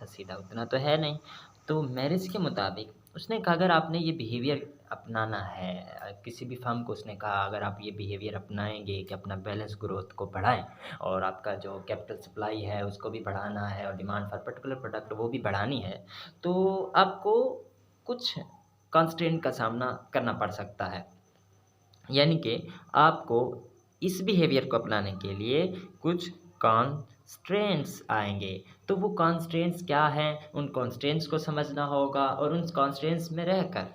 सीधा उतना तो है नहीं। तो मैरिज के मुताबिक उसने कहा अगर आपने ये बिहेवियर अपनाना है किसी भी फर्म को उसने कहा अगर आप ये बिहेवियर अपनाएँगे कि अपना बैलेंस ग्रोथ को बढ़ाएँ और आपका जो कैपिटल सप्लाई है उसको भी बढ़ाना है और डिमांड फॉर पर्टिकुलर प्रोडक्ट वो भी बढ़ानी है, तो आपको कुछ कंस्ट्रेंट का सामना करना पड़ सकता है। यानी कि आपको इस बिहेवियर को अपनाने के लिए कुछ कॉन्स्ट्रेंट्स आएँगे। तो वो कॉन्स्ट्रेंट्स क्या हैं, उन कॉन्स्ट्रेंट्स को समझना होगा और उन कॉन्स्ट्रेंट्स में रहकर,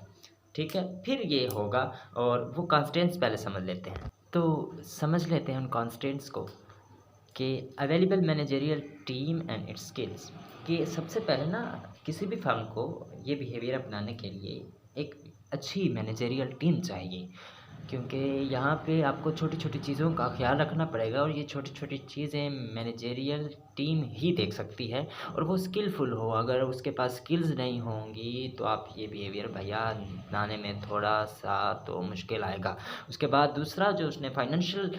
ठीक है? फिर ये होगा और वो कॉन्स्ट्रेंट्स पहले समझ लेते हैं। तो समझ लेते हैं उन कॉन्स्ट्रेंट्स को कि available managerial team and it's skills कि सबसे पहले ना किसी भी फर्म को ये बिहेवियर अपनाने के लिए एक अच्छी मैनेजरियल टीम चाहिए। क्योंकि यहाँ पे आपको छोटी-छोटी चीज़ों का ख़्याल रखना पड़ेगा और ये छोटी-छोटी चीज़ें मैनेजरियल टीम ही देख सकती है और वो स्किलफुल हो। अगर उसके पास स्किल्स नहीं होंगी तो आप ये बिहेवियर भैया अपनाने में थोड़ा-सा तो मुश्किल आएगा। उसके बाद दूसरा जो उसने फाइनेंशियल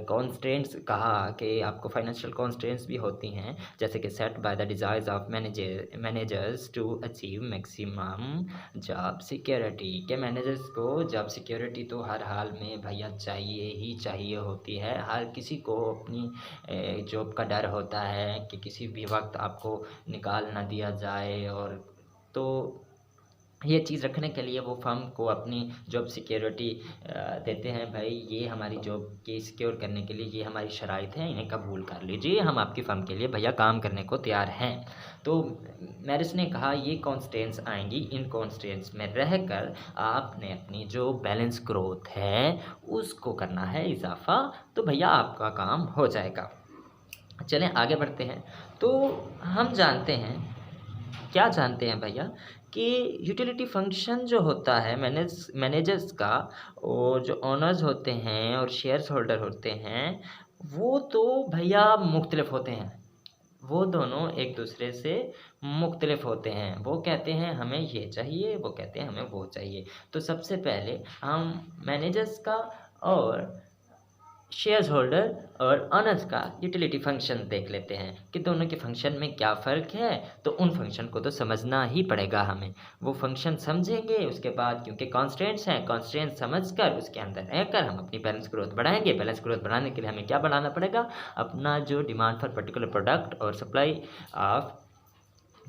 कॉन्स्ट्रेंट्स कहा कि आपको फाइनेंशियल कॉन्स्ट्रेंट्स भी होती हैं, जैसे कि set by the desires of managers to achieve maximum job security के मैनेजर्स को जॉब सिक्योरिटी तो हर हाल में भैया चाहिए ही चाहिए होती है। हर किसी को अपनी जॉब का डर होता है कि किसी भी वक़्त आपको निकाल ना दिया जाए और तो ये चीज़ रखने के लिए वो फ़र्म को अपनी जॉब सिक्योरिटी देते हैं भाई ये हमारी जॉब की सिक्योर करने के लिए ये हमारी शराइत है, इन्हें कबूल कर लीजिए, हम आपकी फ़र्म के लिए भैया काम करने को तैयार हैं। तो मैरिज ने कहा ये कॉन्स्ट्रेंट्स आएँगी, इन कॉन्स्ट्रेंट्स में रहकर आपने अपनी जो बैलेंस ग्रोथ है, उसको करना है इज़ाफ़ा, तो भैया आपका काम हो जाएगा। चलें आगे बढ़ते हैं। तो हम जानते हैं क्या जानते हैं भैया कि यूटिलिटी फ़ंक्शन जो होता है मैनेजर्स का और जो ओनर्स होते हैं और शेयर्स होल्डर होते हैं, वो तो भैया मुख्तलिफ़ होते हैं। वो दोनों एक दूसरे से मुख्तलिफ़ होते हैं। वो कहते हैं हमें ये चाहिए, वो कहते हैं हमें वो चाहिए। तो सबसे पहले हम मैनेजर्स का और शेयर्स होल्डर और ओनर्स का यूटिलिटी फ़ंक्शन देख लेते हैं कि दोनों के फ़ंक्शन में क्या फ़र्क है, तो उन फ़ंक्शन को तो समझना ही पड़ेगा हमें। वो फ़ंक्शन समझेंगे उसके बाद क्योंकि कॉन्स्ट्रेंट्स हैं, कॉन्स्ट्रेंट्स समझकर उसके अंदर रहकर हम अपनी बैलेंस ग्रोथ बढ़ाएँगे। बैलेंस ग्रोथ बढ़ाने के लिए हमें क्या बढ़ाना पड़ेगा? अपना जो डिमांड फॉर पर्टिकुलर प्रोडक्ट और सप्लाई ऑफ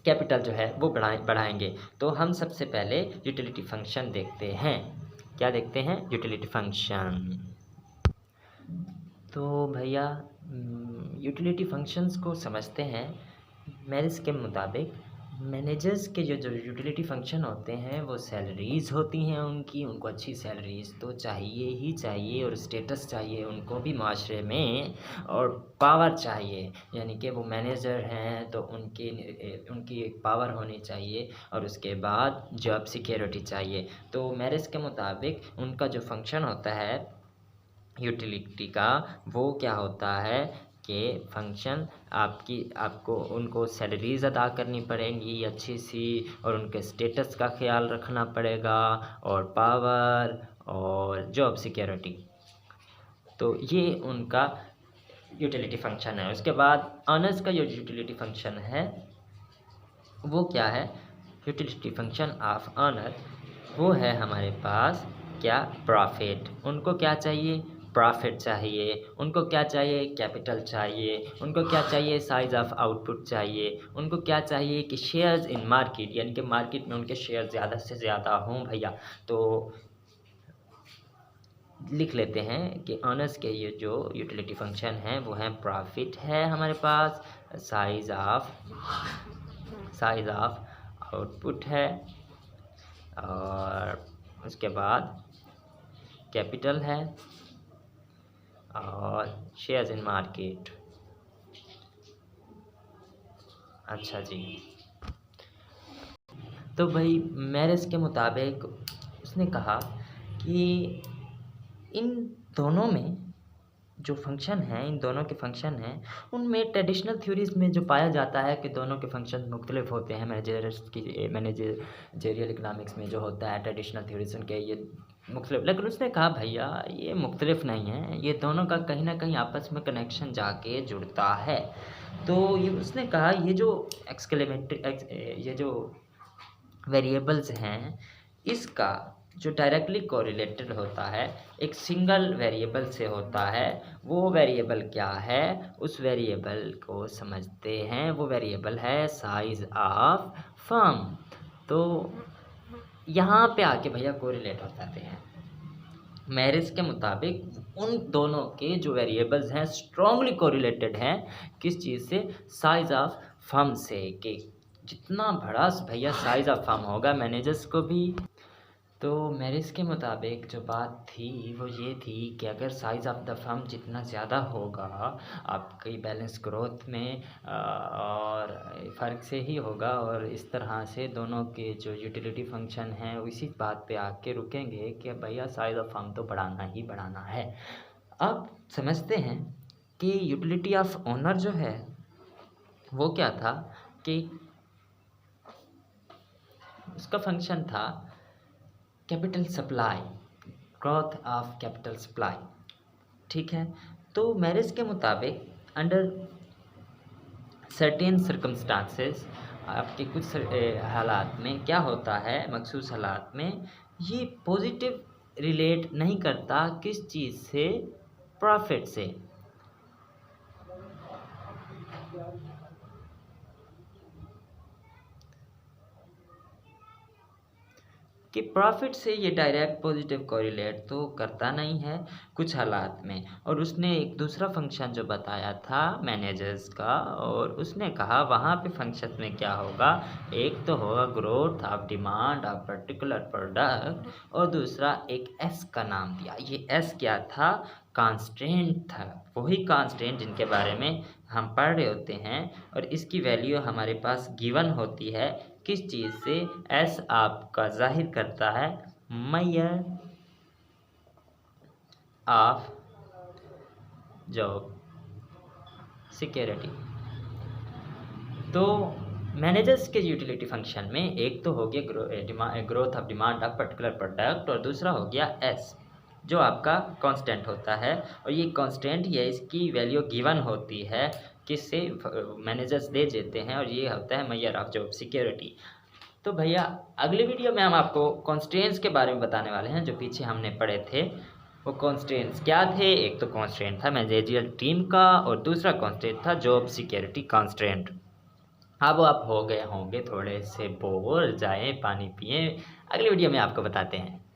कैपिटल जो है वो बढ़ाएँगे। तो हम सबसे पहले यूटिलिटी फ़ंक्शन देखते हैं। क्या देखते हैं? Utility function. तो भैया यूटिलिटी फ़ंक्शंस को समझते हैं। मेरिस के मुताबिक मैनेजर्स के जो यूटिलिटी फ़ंक्शन होते हैं वो सैलरीज़ होती हैं उनकी, उनको अच्छी सैलरीज़ तो चाहिए ही चाहिए और स्टेटस चाहिए उनको भी माशरे में और पावर चाहिए, यानी कि वो मैनेजर हैं तो उनकी एक पावर होनी चाहिए और उसके बाद जॉब सिक्योरिटी चाहिए। तो मेरिस के मुताबिक उनका जो फ़ंक्शन होता है यूटिलिटी का वो क्या होता है कि फ़ंक्शन आपको उनको सैलरीज़ अदा करनी पड़ेंगी अच्छी-सी और उनके स्टेटस का ख़्याल रखना पड़ेगा और पावर और जॉब सिक्योरिटी। तो ये उनका यूटिलिटी फ़ंक्शन है। उसके बाद ओनर्स का जो यूटिलिटी फ़ंक्शन है, वो क्या है? यूटिलिटी फ़ंक्शन ऑफ ओनर वो है हमारे पास क्या? प्रॉफ़िट। उनको क्या चाहिए? प्रॉफ़िट चाहिए। उनको क्या चाहिए? कैपिटल चाहिए। उनको क्या चाहिए? साइज़ ऑफ आउटपुट चाहिए। उनको क्या चाहिए कि शेयर्स इन मार्केट यानी कि मार्केट में उनके शेयर ज़्यादा से ज़्यादा हों भैया। तो लिख लेते हैं कि ओनर्स के ये जो यूटिलिटी फ़ंक्शन हैं वो हैं प्रॉफ़िट है हमारे पास, साइज़ ऑफ आउटपुट है और उसके बाद कैपिटल है और शेयर्स इन मार्केट। अच्छा जी। तो भाई मैरिज के मुताबिक उसने कहा कि इन दोनों में जो फ़ंक्शन हैं, इन दोनों के फ़ंक्शन हैं, उनमें ट्रेडिशनल थ्योरीज़ में जो पाया जाता है कि दोनों के फ़ंक्शन मुख्तलिफ़ होते हैं। मैनेजरियल इकनॉमिक्स में जो होता है ट्रेडिशनल थ्योरीज़ उनके ये मुख्तलिफ़, लेकिन उसने कहा भैया ये मुख्तलिफ़ नहीं है, ये दोनों का कहीं न कहीं आपस में कनेक्शन जाके जुड़ता है। तो ये उसने कहा ये जो ये जो वेरिएबल्स हैं, इसका जो डायरेक्टली कोरिलेटेड होता है एक सिंगल वेरिएबल से होता है। वो वेरिएबल क्या है, उस वेरिएबल को समझते हैं। वो वेरिएबल है साइज ऑफ फर्म। तो यहाँ पे आके भैया कोरिलेट हो जाते हैं। मैरिज के मुताबिक उन दोनों के जो वेरिएबल्स हैं स्ट्रॉन्गली कोरिलेटेड हैं किस चीज़ से, साइज ऑफ फर्म से, कि जितना बड़ा भैया साइज ऑफ फर्म होगा मैनेजर्स को भी। तो मैरिज के मुताबिक जो बात थी वो ये थी कि अगर साइज़ ऑफ द फर्म जितना ज़्यादा होगा आपकी बैलेंस ग्रोथ में और फ़र्क से ही होगा, और इस तरह से दोनों के जो यूटिलिटी फंक्शन हैं इसी बात पे आके रुकेंगे कि भैया साइज़ ऑफ फर्म तो बढ़ाना ही बढ़ाना है। अब समझते हैं कि यूटिलिटी ऑफ ओनर जो है वो क्या था, कि उसका फंक्शन था capital supply, growth of capital supply. ठीक है, तो मैरिज के मुताबिक अंडर सर्टेन सर्कमस्टांसेस आपके कुछ हालात में क्या होता है, मखसूस हालात में ये पॉजिटिव रिलेट नहीं करता किस चीज़ से, प्रॉफिट से। कि प्रॉफिट से ये डायरेक्ट पॉजिटिव कोरिलेट तो करता नहीं है कुछ हालात में। और उसने एक दूसरा फंक्शन जो बताया था मैनेजर्स का, और उसने कहा वहाँ पे फंक्शन में क्या होगा, एक तो होगा growth of demand of particular product, और दूसरा एक एस का नाम दिया। ये एस क्या था, कांस्टेंट था, वही कांस्टेंट जिनके बारे में हम पढ़ रहे होते हैं, और इसकी वैल्यू हमारे पास गिवन होती है किस चीज़ से, एस आपका जाहिर करता है मेजर ऑफ जॉब सिक्योरिटी। तो मैनेजर्स के यूटिलिटी फंक्शन में एक तो हो गया growth of demand of particular product, और दूसरा हो गया एस जो आपका कांस्टेंट होता है। और ये कांस्टेंट ये इसकी वैल्यू गिवन होती है किससे, मैनेजर्स दे देते हैं, और ये होता है मेजर ऑफ जॉब सिक्योरिटी। तो भैया अगले वीडियो में हम आपको कॉन्स्ट्रेंट्स के बारे में बताने वाले हैं जो पीछे हमने पढ़े थे। वो कॉन्स्ट्रेंट्स क्या थे, एक तो कॉन्स्ट्रेंट था मैनेजरियल टीम का, और दूसरा कॉन्स्ट्रेंट था जॉब सिक्योरिटी कॉन्स्ट्रेंट। अब आप हो गए होंगे थोड़े से बोर, जाएं पानी पिएं, अगली वीडियो में आपको बताते हैं।